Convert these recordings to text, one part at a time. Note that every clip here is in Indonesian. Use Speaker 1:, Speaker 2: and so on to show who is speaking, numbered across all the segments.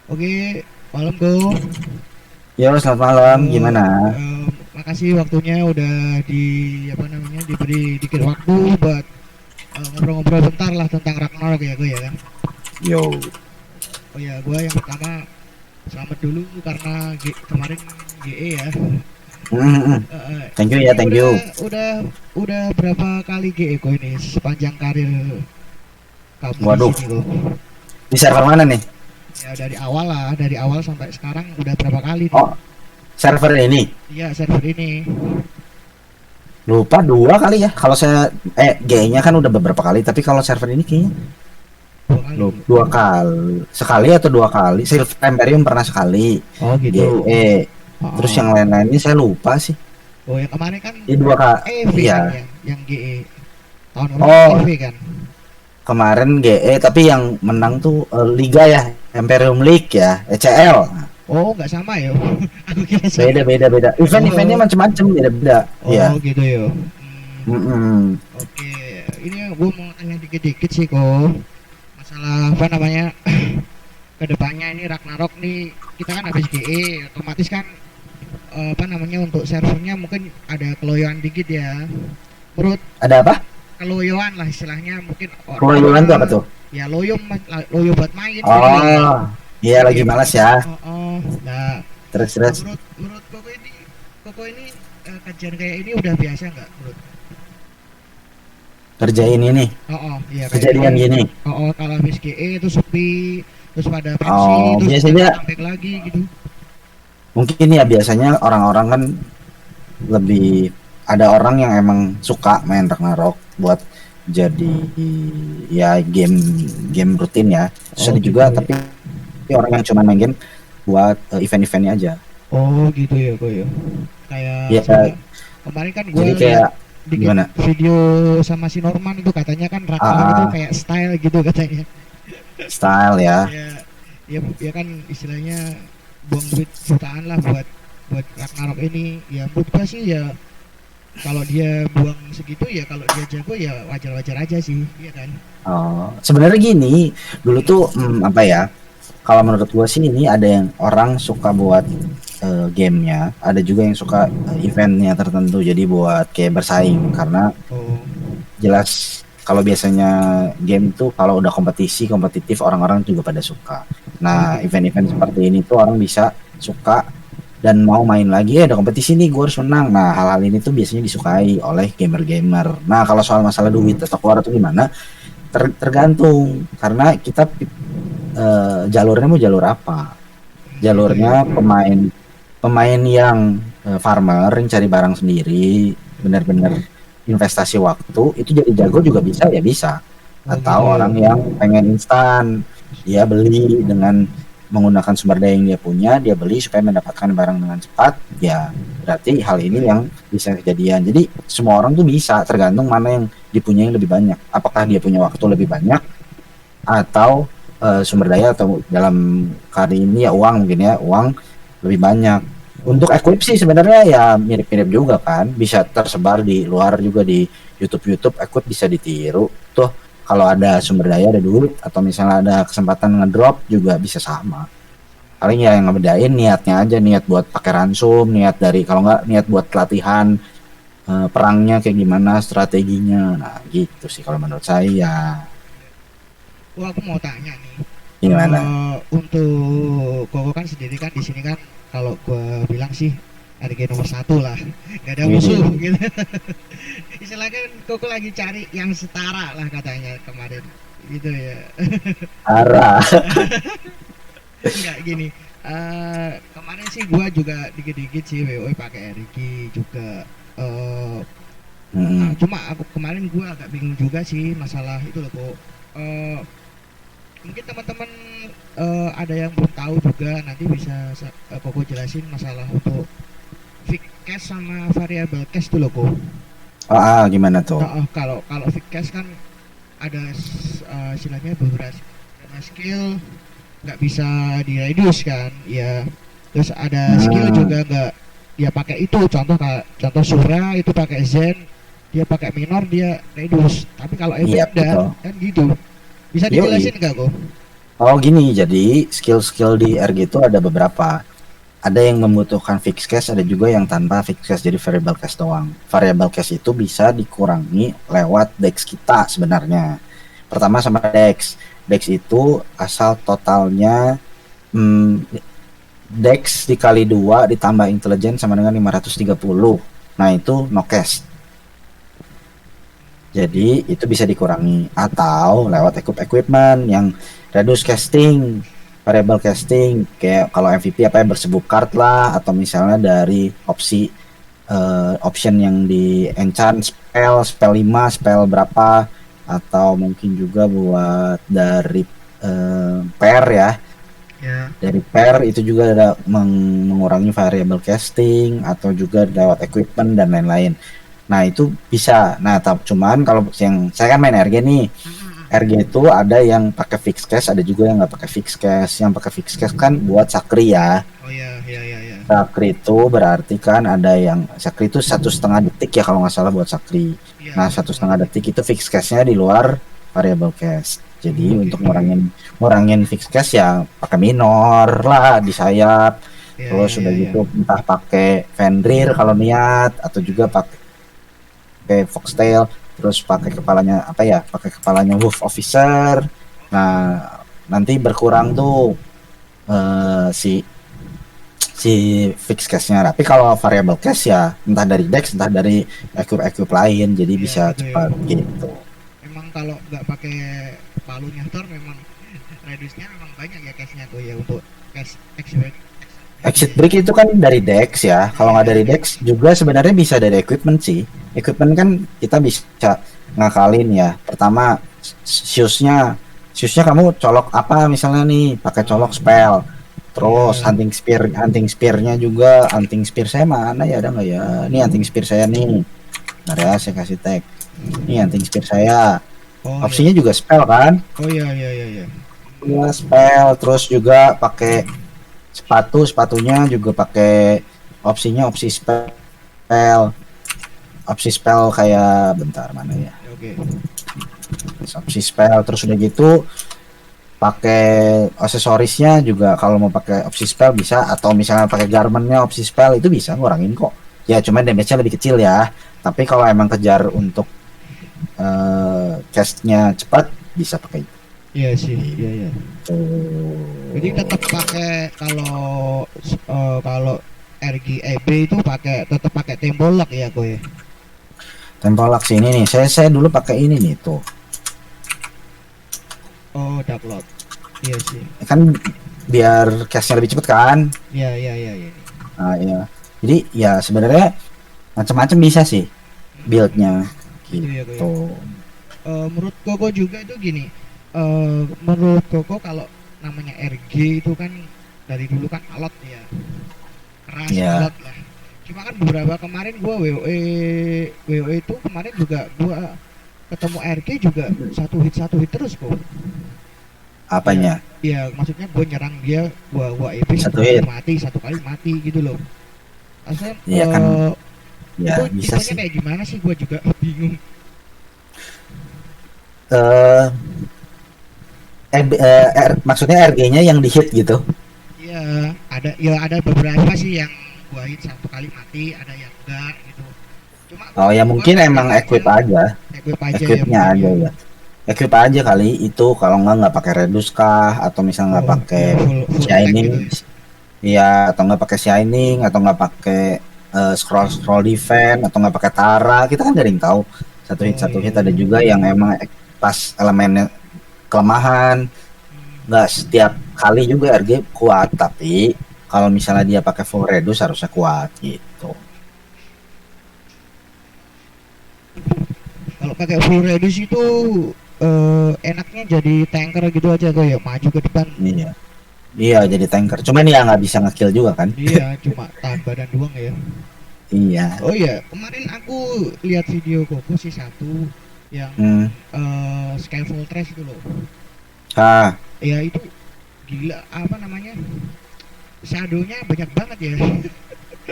Speaker 1: Oke, malam Go.
Speaker 2: Yo, selamat malam.
Speaker 1: Eh,
Speaker 2: Gimana?
Speaker 1: Makasih waktunya udah diberi dikit waktu buat ngobrol-ngobrol bentar lah tentang Ragnarok ya gue ya kan.
Speaker 2: Yo.
Speaker 1: Oh ya, gue yang pertama selamat dulu karena kemarin GE ya.
Speaker 2: Thank you ya,
Speaker 1: Ini
Speaker 2: thank
Speaker 1: udah
Speaker 2: you.
Speaker 1: udah udah berapa kali GE kok ini sepanjang karir kamu di
Speaker 2: Waduh,
Speaker 1: sini kok?
Speaker 2: di server mana nih?
Speaker 1: Ya dari awal lah, dari awal sampai sekarang udah berapa kali nih?
Speaker 2: Oh, server ini.
Speaker 1: Iya server ini
Speaker 2: Lupa dua kali ya. Kalau saya G-nya kan udah beberapa kali, tapi kalau server ini kayaknya
Speaker 1: dua kali.
Speaker 2: dua kali. Sekali atau dua kali. Silver Imperium pernah sekali.
Speaker 1: Oh gitu.
Speaker 2: GE. Terus
Speaker 1: Oh,
Speaker 2: yang lain-lainnya saya lupa sih.
Speaker 1: oh yang kemarin kan
Speaker 2: Ini dua kali.
Speaker 1: EV kan
Speaker 2: Iya.
Speaker 1: yang GE tahun kemarin kan
Speaker 2: Oh,
Speaker 1: EV kan.
Speaker 2: kemarin GE tapi yang menang tuh Liga ya, Imperium League ya, ECL.
Speaker 1: Oh nggak sama ya? Aku kira
Speaker 2: Beda
Speaker 1: sama.
Speaker 2: beda beda. Event-eventnya
Speaker 1: Oh,
Speaker 2: macam-macam beda beda.
Speaker 1: oh
Speaker 2: Iya.
Speaker 1: gitu ya. Oke, ini gue mau tanya dikit-dikit sih kok masalah apa namanya kedepannya ini Ragnarok nih kita kan habis GE otomatis kan apa namanya untuk servernya mungkin ada keloyokan dikit ya. Menurut
Speaker 2: Ada apa?
Speaker 1: keloyokan lah istilahnya mungkin
Speaker 2: Keloyokan tuh apa tuh?
Speaker 1: ya loyo buat main gitu loh.
Speaker 2: Oh, iya
Speaker 1: Di
Speaker 2: lagi
Speaker 1: game
Speaker 2: malas
Speaker 1: ini.
Speaker 2: ya.
Speaker 1: Oh, oh. Nah,
Speaker 2: Terus terus
Speaker 1: menurut menurut Koko ini kajian kayak ini udah biasa nggak menurut?
Speaker 2: kerjain ini,
Speaker 1: Oh, oh, iya kayak gini.
Speaker 2: kejadian gini.
Speaker 1: Oh, oh, kalau habis GE itu sepi, terus pada pensi,
Speaker 2: Oh,
Speaker 1: terus nanti
Speaker 2: biasanya
Speaker 1: comeback lagi gitu.
Speaker 2: mungkin ya biasanya orang-orang kan lebih ada orang yang emang suka main Ragnarok buat jadi ya game rutin ya. Terus
Speaker 1: Oh
Speaker 2: ada
Speaker 1: gitu
Speaker 2: juga
Speaker 1: ya.
Speaker 2: tapi orang yang cuma main game buat event-eventnya aja.
Speaker 1: Oh gitu ya, kok ya. Kayak
Speaker 2: Ya,
Speaker 1: siapa? Kemarin kan gue
Speaker 2: jadi
Speaker 1: lihat
Speaker 2: kayak
Speaker 1: dikit
Speaker 2: gimana?
Speaker 1: video sama si Norman itu katanya kan Ragnarok itu
Speaker 2: Ah,
Speaker 1: kayak style gitu katanya.
Speaker 2: style ya.
Speaker 1: Ya, ya kan istilahnya buang duit jutaan lah buat Ragnarok ini. Ya menurut gua sih ya kalau dia buang segitu ya kalau dia jago ya wajar-wajar aja sih, iya kan?
Speaker 2: Oh, sebenarnya gini, dulu tuh apa ya? Kalau menurut gua sih ini ada yang orang suka buat gamenya, ada juga yang suka eventnya tertentu, jadi buat kayak bersaing karena
Speaker 1: Oh,
Speaker 2: jelas kalau biasanya game tuh kalau udah kompetitif orang-orang juga pada suka.
Speaker 1: oh
Speaker 2: Nah,
Speaker 1: gitu.
Speaker 2: event-event seperti ini tuh orang bisa suka dan mau main lagi ya ada kompetisi nih gue harus menang. Nah, hal-hal ini tuh biasanya disukai oleh gamer-gamer. Nah, kalau soal masalah duit atau keluar atau gimana tergantung karena kita jalurnya mau jalur apa.
Speaker 1: Gitu ya.
Speaker 2: Jalurnya pemain pemain yang farmer yang cari barang sendiri, benar-benar investasi waktu itu jadi jago juga bisa ya bisa.
Speaker 1: Oh gitu
Speaker 2: Atau
Speaker 1: ya.
Speaker 2: orang yang pengen instan, dia beli dengan menggunakan sumber daya yang dia punya, dia beli supaya mendapatkan barang dengan cepat, ya berarti hal ini yang bisa kejadian. Jadi semua orang tuh bisa, tergantung mana yang dipunyai lebih banyak. Apakah dia punya waktu lebih banyak atau sumber daya atau dalam kali ini ya uang mungkin ya uang lebih banyak.
Speaker 1: Oh,
Speaker 2: Untuk equip sih sebenarnya ya mirip-mirip juga kan, bisa tersebar di luar juga di YouTube equip bisa ditiru tuh. Kalau ada sumber daya ada duit atau misalnya ada kesempatan ngedrop juga bisa sama. Paling ya yang ngebedain niatnya aja, niat buat pakai ransum, niat dari kalau nggak niat buat latihan perangnya kayak gimana strateginya. Nah gitu sih kalau menurut saya.
Speaker 1: oh aku mau tanya nih.
Speaker 2: Gimana?
Speaker 1: Untuk Koko kan sendiri kan di sini kan kalau gua bilang sih RG nomor satu lah, gak ada musuh
Speaker 2: Ini
Speaker 1: gitu. Istilahnya kan Koko lagi cari yang setara lah katanya kemarin gitu ya.
Speaker 2: arah.
Speaker 1: Enggak gini. Kemarin sih gua juga dikit-dikit sih WoW pakai RG juga. Cuma aku kemarin gua agak bingung juga sih masalah itu loh kok. Eh, Mungkin teman-teman ada yang belum tahu juga nanti bisa Koko jelasin masalah untuk fixed cash sama variable cash tuh loh kok.
Speaker 2: Gimana tuh?
Speaker 1: Nah, kalau kalau fixed cash kan ada istilahnya beberapa skill nggak bisa di reduce kan ya, terus ada skill
Speaker 2: Hmm,
Speaker 1: juga nggak dia pakai itu, contoh Sura itu pakai Zen, dia pakai minor dia reduce, tapi kalau
Speaker 2: iya
Speaker 1: Evander
Speaker 2: betul.
Speaker 1: kan gitu, bisa
Speaker 2: Yoi.
Speaker 1: dijelasin nggak kok?
Speaker 2: Oh gini, jadi skill-skill di RG itu ada beberapa. Ada yang membutuhkan fixed cache, ada juga yang tanpa fixed cache, jadi variable cache doang. Variable cache itu bisa dikurangi lewat dex kita sebenarnya. Pertama sama dex. Dex itu asal totalnya hmm, dex dikali 2 ditambah intelligence sama dengan 530. Nah itu no cache. Jadi itu bisa dikurangi atau lewat equipment yang reduce casting, variable casting kayak kalau MVP apa ya bersebut card lah atau misalnya dari option yang di enchant spell 5 spell berapa atau mungkin juga buat dari pair ya.
Speaker 1: Ya.
Speaker 2: Dari pair itu juga ada mengurangi variable casting atau juga lewat equipment dan lain-lain. Nah itu bisa. Nah cuman kalau yang saya kan main RG nih, RG itu ada yang pakai fixed cache, ada juga yang nggak pakai fixed cache. Yang pakai fixed cache kan buat sakri ya.
Speaker 1: Oh ya, ya, ya, ya.
Speaker 2: Sakri itu berarti kan ada yang sakri itu 1,5 detik ya kalau nggak salah buat sakri.
Speaker 1: Ya,
Speaker 2: Nah 1,5 detik itu fixed cache-nya di luar variable cache. Jadi
Speaker 1: Oke.
Speaker 2: untuk ngurangin fixed cache ya pakai minor lah di sayap.
Speaker 1: Ya,
Speaker 2: Terus
Speaker 1: ya,
Speaker 2: udah
Speaker 1: ya,
Speaker 2: gitu
Speaker 1: ya.
Speaker 2: entah pakai Fenrir kalau niat atau juga pakai foxtail, terus pakai kepalanya apa ya, pakai kepalanya wolf officer. Nah nanti berkurang tuh si fixed cache-nya. Tapi kalau variable cache ya entah dari dex entah dari equip lain, jadi
Speaker 1: Ya
Speaker 2: bisa
Speaker 1: gitu ya.
Speaker 2: cepat gitu.
Speaker 1: Memang kalau nggak pakai palunya Thor memang reduce-nya memang banyak ya cache-nya tuh ya untuk cache exit.
Speaker 2: Exit break itu kan dari dex ya. Kalau nggak dari dex juga sebenarnya bisa dari equipment sih. Equipment kan kita bisa ngakalin ya. Pertama shoes-nya kamu colok apa misalnya nih, pakai colok spell. Terus
Speaker 1: Ya.
Speaker 2: hunting spear-nya juga, hunting spear saya mana ya, ada nggak ya? Ini hunting spear saya nih. Bentar ya, saya kasih tag. Ini hunting spear saya.
Speaker 1: Oh ya.
Speaker 2: Opsinya juga spell kan?
Speaker 1: Oh ya, ya, ya, ya.
Speaker 2: Iya spell, terus juga pakai sepatunya juga pakai opsi spell kayak bentar mana ya,
Speaker 1: Ya, oke.
Speaker 2: opsi spell. Terus udah gitu pakai aksesorisnya juga, kalau mau pakai opsi spell bisa, atau misalnya pakai garmentnya opsi spell itu bisa ngurangin kok ya, cuman damage-nya lebih kecil ya. Tapi kalau emang kejar untuk castnya cepat bisa pakai itu.
Speaker 1: Iya sih, iya ya. Jadi tetap pakai kalau RGEB itu tetap pakai tembolak ya kok ya.
Speaker 2: Tempolak sini nih, saya dulu pakai ini nih tuh.
Speaker 1: Oh, Dark Lord. Iya sih.
Speaker 2: Kan biar cashnya lebih cepet kan.
Speaker 1: Iya, iya, iya, iya.
Speaker 2: Nah, ya. Jadi ya sebenarnya macam-macam bisa sih buildnya
Speaker 1: Gitu ya kok ya.
Speaker 2: gitu.
Speaker 1: Menurut Koko juga itu gini. Menurut Koko kalau namanya RG itu kan dari dulu kan alot ya. Keras
Speaker 2: Ya,
Speaker 1: alot lah. Cuma kan beberapa kemarin gua WoE itu kemarin juga gua ketemu RG juga satu hit terus kok. Ya,
Speaker 2: apanya?
Speaker 1: ya maksudnya gue nyerang dia, gua EP
Speaker 2: Satu hit.
Speaker 1: satu kali mati gitu loh. Asal
Speaker 2: Iya kan,
Speaker 1: itu
Speaker 2: ya bisa
Speaker 1: tipenya
Speaker 2: sih.
Speaker 1: kayak gimana sih, gua juga bingung.
Speaker 2: Eh maksudnya RG-nya yang di hit gitu.
Speaker 1: Iya, ada beberapa sih yang gua hit satu kali mati, ada yang enggak gitu. Cuma
Speaker 2: Oh ya
Speaker 1: gua
Speaker 2: mungkin emang
Speaker 1: pengennya equip aja ya
Speaker 2: equipnya
Speaker 1: mungkin
Speaker 2: aja
Speaker 1: ya.
Speaker 2: ya. Equip aja kali itu, kalau nggak pakai redus kah, atau misal nggak
Speaker 1: Oh,
Speaker 2: pakai
Speaker 1: ya full attack
Speaker 2: shining,
Speaker 1: gitu ya.
Speaker 2: iya, atau nggak pakai shining, atau nggak pakai scroll defense, atau nggak pakai Tara, kita kan gak ada yang tahu.
Speaker 1: Oh
Speaker 2: Satu hit
Speaker 1: iya.
Speaker 2: ada juga yang emang pas elemennya kelemahan, nggak setiap kali juga RG kuat, tapi kalau misalnya dia pakai full redus harusnya kuat gitu.
Speaker 1: Kalau pakai full reduce itu enaknya jadi tanker gitu aja tuh ya, maju ke depan.
Speaker 2: Iya, iya jadi tanker. Cuman ya nggak bisa ngekill juga kan?
Speaker 1: Iya, cuma tahan badan doang ya.
Speaker 2: Iya.
Speaker 1: Oh iya, kemarin aku lihat video Koko sih satu yang
Speaker 2: Hmm.
Speaker 1: Skyfall Trash itu loh.
Speaker 2: Ah,
Speaker 1: Ya itu gila, apa namanya? Shadow-nya banyak banget ya.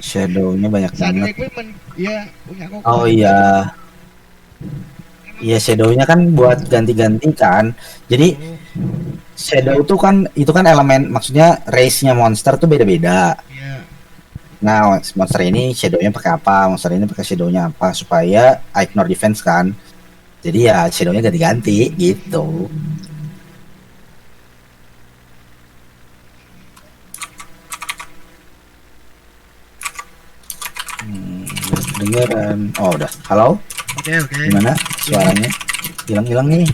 Speaker 2: shadownya banyak
Speaker 1: Shadow
Speaker 2: banget.
Speaker 1: equipment ya punya Koko
Speaker 2: Oh
Speaker 1: juga
Speaker 2: iya,
Speaker 1: itu. Emang
Speaker 2: iya shadownya kan buat ganti-ganti kan. Jadi
Speaker 1: oh,
Speaker 2: Shadow tuh kan itu kan elemen, maksudnya race-nya monster tuh beda-beda.
Speaker 1: Ya.
Speaker 2: Nah, monster ini shadownya pakai apa, monster ini pakai shadownya apa supaya ignore defense kan. Jadi ya shadownya ganti-ganti gitu. Dengeran. Oh udah. Halo,
Speaker 1: Oke, oke.
Speaker 2: gimana suaranya? Hilang-hilang nih.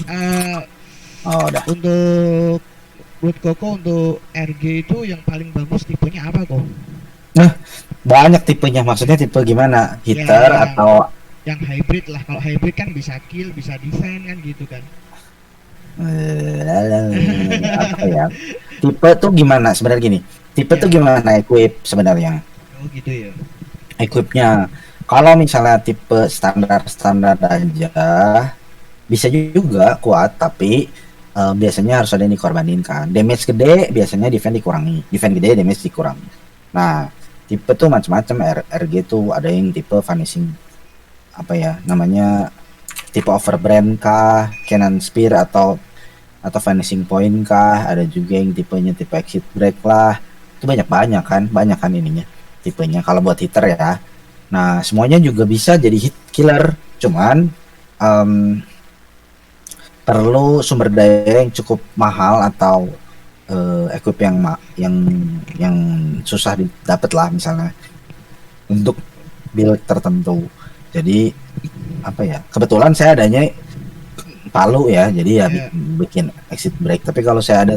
Speaker 1: Eh,
Speaker 2: Oh udah.
Speaker 1: untuk Blood Coco untuk RG itu yang paling bagus tipenya apa kok?
Speaker 2: Nah, banyak tipenya. Maksudnya tipe gimana?
Speaker 1: Ya,
Speaker 2: Hitter atau
Speaker 1: yang hybrid lah. Kalau hybrid kan bisa kill, bisa defend kan gitu kan.
Speaker 2: apa ya? Tipe tuh gimana? Sebenarnya gini. Tipe tuh
Speaker 1: Ya.
Speaker 2: gimana equip sebenarnya?
Speaker 1: Oh gitu ya.
Speaker 2: Equipnya. Kalau misalnya tipe standar-standar aja bisa juga kuat, tapi biasanya harus ada yang dikorbanin kan. Damage gede biasanya defense dikurangi. Defense gede damage dikurangi. Nah, tipe tuh macam-macam. RG tuh ada yang tipe vanishing, apa ya namanya, tipe overbrand kah, cannon spear atau vanishing point kah, ada juga yang tipenya tipe exit break lah. Itu banyak kan ininya tipenya kalau buat hitter ya. Nah, semuanya juga bisa jadi hit killer, cuman perlu sumber daya yang cukup mahal atau equip yang susah didapat lah, misalnya untuk build tertentu. Jadi apa ya, kebetulan saya adanya Palu ya, jadi ya
Speaker 1: Ya.
Speaker 2: bikin exit break. Tapi kalau saya ada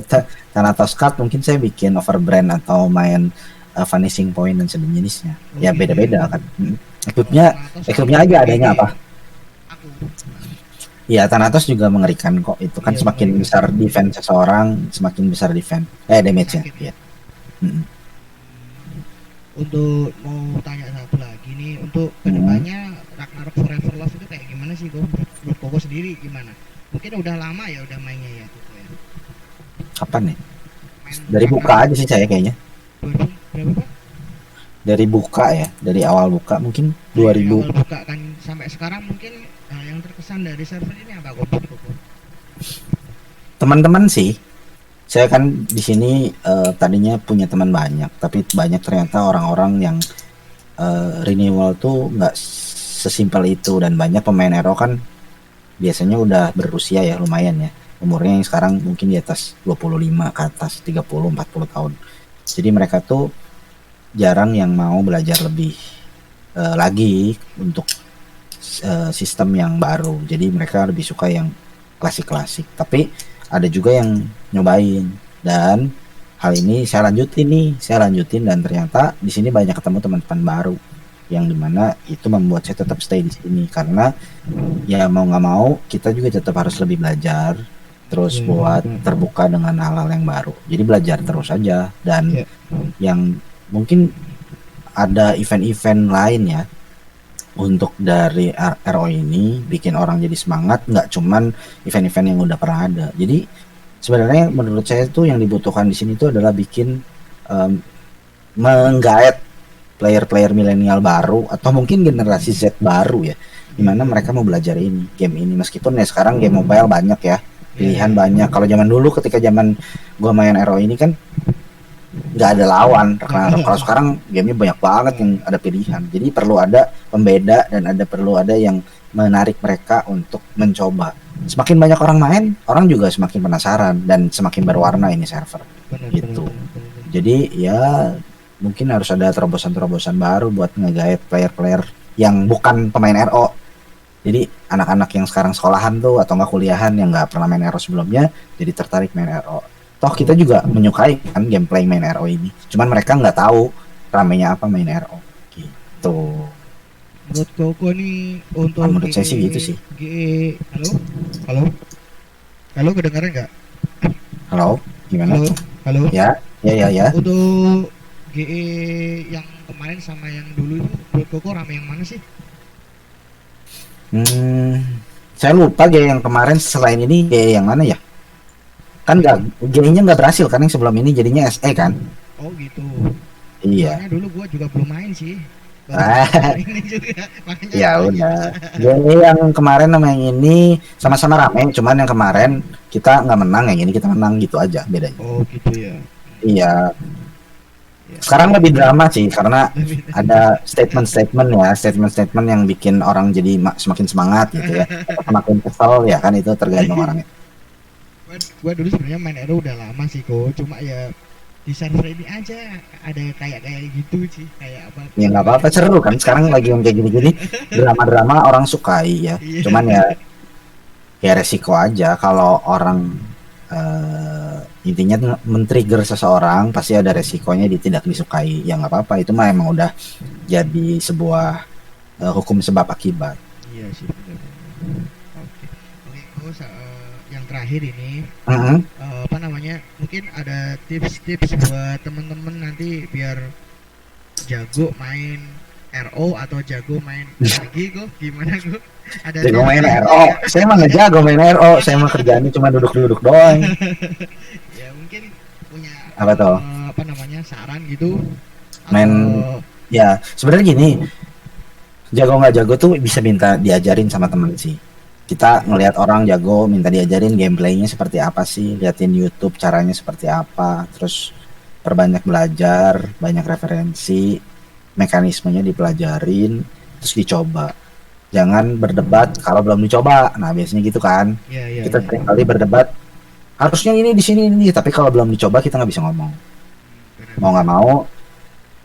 Speaker 2: Thanatos card, mungkin saya bikin overbrand atau main vanishing point dan sejenisnya.
Speaker 1: Oh
Speaker 2: Ya
Speaker 1: gitu
Speaker 2: beda-beda
Speaker 1: ya.
Speaker 2: kan.
Speaker 1: Kalau
Speaker 2: Equipnya
Speaker 1: Thanatos kan
Speaker 2: equipnya aja
Speaker 1: pakai
Speaker 2: adanya
Speaker 1: GG.
Speaker 2: apa?
Speaker 1: Aku.
Speaker 2: Ya, Thanatos juga mengerikan kok. Itu kan
Speaker 1: Iya
Speaker 2: semakin
Speaker 1: mengerikan.
Speaker 2: besar defense seseorang, semakin besar defense. Damage-nya.
Speaker 1: Sakit ya.
Speaker 2: Ya. Mm-mm.
Speaker 1: Untuk mau tanya satu lagi nih, untuk kedepannya Ragnarok Forever Love itu kayak gimana sih kok? Menurut Koko sendiri gimana? Mungkin udah lama ya udah mainnya ya Koko ya.
Speaker 2: Kapan nih?
Speaker 1: Main
Speaker 2: Dari buka
Speaker 1: Ragnarok
Speaker 2: aja sih saya kayaknya.
Speaker 1: 2000 berapa Pak?
Speaker 2: Dari buka ya, dari awal buka mungkin
Speaker 1: Dari
Speaker 2: 2000.
Speaker 1: awal buka kan sampai sekarang mungkin yang terkesan dari server ini apa kok menurut Koko?
Speaker 2: Teman-teman sih, saya kan di sini tadinya punya teman banyak, tapi banyak ternyata orang-orang yang renewal tuh nggak sesimpel itu, dan banyak pemain Ero kan biasanya udah berusia ya, lumayan ya. Umurnya yang sekarang mungkin di atas 25 ke atas, 30 40 tahun. Jadi mereka tuh jarang yang mau belajar lebih lagi untuk sistem yang baru. Jadi mereka lebih suka yang klasik-klasik. Tapi ada juga yang nyobain, dan hal ini saya lanjutin dan ternyata di sini banyak ketemu teman-teman baru yang dimana itu membuat saya tetap stay di sini, karena ya mau nggak mau kita juga tetap harus lebih belajar terus buat terbuka dengan hal-hal yang baru. Jadi belajar terus aja, dan
Speaker 1: Ya.
Speaker 2: yang mungkin ada event-event lain ya untuk dari RO ini bikin orang jadi semangat, nggak cuman event-event yang udah pernah ada. Jadi sebenarnya menurut saya tuh yang dibutuhkan di sini tuh adalah bikin menggait player-player milenial baru atau mungkin generasi Z baru ya, dimana mereka mau belajar game ini, meskipun ya sekarang game mobile banyak ya, pilihan banyak. Kalau zaman dulu ketika zaman gua main RO ini kan nggak ada lawan. Kalau sekarang gamenya banyak banget yang ada pilihan, jadi perlu ada pembeda dan perlu ada yang menarik mereka untuk mencoba. Semakin banyak orang main, orang juga semakin penasaran dan semakin berwarna ini server gitu. Jadi ya mungkin harus ada terobosan-terobosan baru buat ngegait player-player yang bukan pemain RO. Jadi anak-anak yang sekarang sekolahan tuh atau nggak kuliahan yang nggak pernah main RO sebelumnya jadi tertarik main RO. Toh kita juga menyukai kan gameplay main RO ini. Cuman mereka nggak tahu ramenya apa main RO gitu.
Speaker 1: Menurut Koko nih untuk
Speaker 2: Menurut saya sih gitu sih.
Speaker 1: GE, halo kedengaran nggak?
Speaker 2: Halo, gimana?
Speaker 1: Halo.
Speaker 2: Ya.
Speaker 1: Untuk GE yang kemarin sama yang dulu itu menurut Koko rame yang mana sih?
Speaker 2: Saya lupa game yang kemarin, selain ini game yang mana ya? Kan game-nya nggak berhasil kan yang sebelum ini, jadinya SE kan?
Speaker 1: Oh gitu.
Speaker 2: Iya.
Speaker 1: Soalnya dulu gua juga belum main sih
Speaker 2: Ah,
Speaker 1: ini juga makanya
Speaker 2: ya
Speaker 1: aku tanya.
Speaker 2: udah. Jadi yang kemarin sama yang ini sama-sama rame, cuman yang kemarin kita nggak menang, yang ini kita menang gitu aja bedanya.
Speaker 1: Oh gitu ya.
Speaker 2: Iya,
Speaker 1: Ya.
Speaker 2: sekarang lebih drama sih karena
Speaker 1: Lebih.
Speaker 2: ada statement-statement ya, statement-statement yang bikin orang jadi semakin semangat gitu ya, atau semakin kesel ya kan itu tergantung orangnya.
Speaker 1: Gua dulu sebenarnya main Ero udah lama sih kok, cuma ya di server ini aja ada kayak kayak gitu sih, kayak apa
Speaker 2: Ya nggak apa-apa, seru kan sekarang lagi yang kayak gini-gini, drama-drama orang sukai ya.
Speaker 1: iya.
Speaker 2: Cuman ya resiko aja kalau orang intinya tuh men-trigger seseorang pasti ada resikonya tidak disukai. Ya nggak apa-apa, itu mah emang udah jadi sebuah hukum sebab akibat.
Speaker 1: Iya sih benar. Oke. Oke, gua yang terakhir ini
Speaker 2: Mhm.
Speaker 1: apa namanya? Mungkin ada tips-tips buat temen-temen nanti biar jago main RO atau jago main lagi kok gimana kok? Ada
Speaker 2: Jago main
Speaker 1: tips-tipsnya
Speaker 2: RO,
Speaker 1: nggak?
Speaker 2: saya mah nggak jago main RO, saya mah kerjaannya cuma duduk-duduk doang.
Speaker 1: Ya mungkin punya
Speaker 2: Apa tuh?
Speaker 1: apa namanya saran gitu
Speaker 2: Main
Speaker 1: atau
Speaker 2: ya sebenarnya gini, jago nggak jago tuh bisa minta diajarin sama temen sih. Kita ngelihat orang jago, minta diajarin gameplaynya seperti apa sih, liatin YouTube caranya seperti apa, terus perbanyak belajar, banyak referensi, mekanismenya dipelajarin, terus dicoba. Jangan berdebat kalau belum dicoba. Nah biasanya gitu kan.
Speaker 1: ya ya
Speaker 2: Kita
Speaker 1: ya.
Speaker 2: sering kali berdebat, harusnya ini di sini ini, tapi kalau belum dicoba kita nggak bisa ngomong. Mau nggak mau,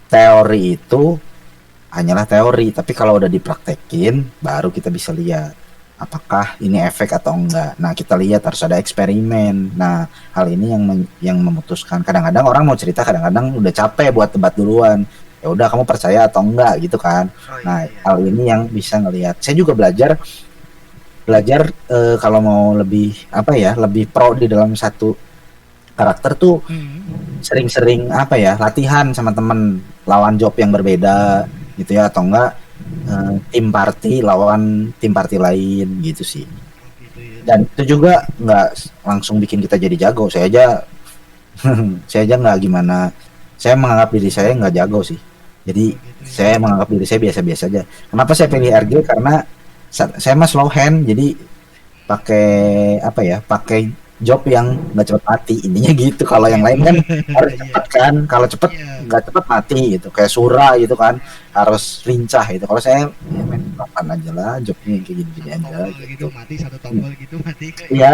Speaker 2: teori itu hanyalah teori, tapi kalau udah dipraktekin baru kita bisa lihat apakah ini efek atau enggak. Nah kita lihat harus ada eksperimen. Nah hal ini yang memutuskan. Kadang-kadang orang mau cerita, kadang-kadang udah capek buat debat duluan, ya udah kamu percaya atau enggak gitu kan.
Speaker 1: Oh
Speaker 2: Nah
Speaker 1: iya iya.
Speaker 2: hal ini yang bisa ngelihat. Saya juga belajar belajar kalau mau lebih apa ya, lebih pro di dalam satu karakter tuh sering-sering apa ya, latihan sama temen lawan job yang berbeda gitu ya, atau enggak tim party lawan tim party lain gitu sih.
Speaker 1: Oh gitu ya.
Speaker 2: Dan itu juga nggak langsung bikin kita jadi jago. Saya aja saya aja nggak gimana, saya menganggap diri saya nggak jago sih, jadi
Speaker 1: Oh gitu ya.
Speaker 2: saya menganggap diri saya biasa-biasa aja. Kenapa saya pilih RG? Karena saya mah slow hand, jadi pakai apa ya, pakai job yang nggak cepet mati intinya gitu. Kalau yang lain kan harus
Speaker 1: Iya.
Speaker 2: cepet kan, kalau cepet
Speaker 1: Iya.
Speaker 2: nggak cepet mati gitu, kayak Sura gitu kan, harus lincah gitu. Kalau saya ya main papan aja lah, jobnya kayak gini-gini
Speaker 1: Satu
Speaker 2: aja
Speaker 1: tombol gitu
Speaker 2: gitu.
Speaker 1: mati, satu tombol gitu mati.
Speaker 2: Iya,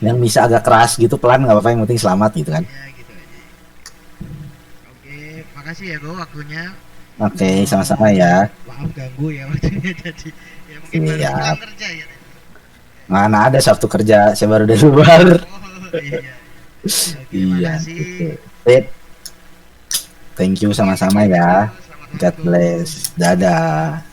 Speaker 2: yang bisa agak keras gitu, pelan nggak apa-apa, yang penting selamat gitu kan.
Speaker 1: Ya gitu aja. Oke, makasih ya Go waktunya.
Speaker 2: Oke, sama-sama ya.
Speaker 1: Maaf ganggu ya waktunya jadi ya mungkin baru
Speaker 2: Iya,
Speaker 1: pulang kerja ya.
Speaker 2: mana ada Sabtu kerja, saya baru dari luar.
Speaker 1: Oh iya. Oke,
Speaker 2: Iya,
Speaker 1: makasih.
Speaker 2: gitu. Sip. Thank you sama-sama ya.
Speaker 1: Selamat malam,
Speaker 2: God
Speaker 1: Go.
Speaker 2: bless. Dadah.